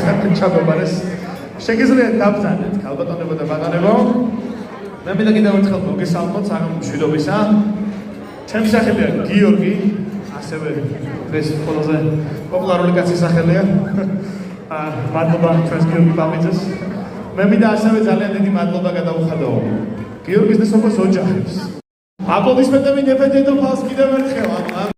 ჩაბობარეს. შეგიძლიათ დავბრძანეთ, ქალბატონებო და ბატონებო. მე მინდა კიდევ ერთხელ მოგესალმოთ საღამო მშვიდობისა. ჩემი სახელია გიორგი, ასევე ეს ყველაზე პოპულარული კაცის სახელია. მადლობა ჩვენს გიორგი პავლიძეს. მე მინდა ასევე ძალიან დიდი მადლობა გადავუხადო გიორგის და სოფოს ოჯახებს. აპლოდისმენტები ნებედეთ და ფალს კიდევ ერთხელ.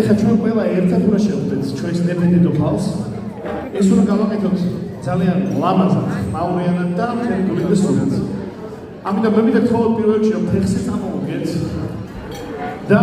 ეხლა ჩვენ ყველა ერთად უნდა შევხვდეთ ჩვენს ნებედეთ ფალს. ეს უნდა გავაკეთოთ ძალიან ლამაზად, მაურიანად და თერგული და სულით. ამიტომ მე მინდა თხოვოთ პირველ რიგში რომ ფეხზე წამოვდგეთ და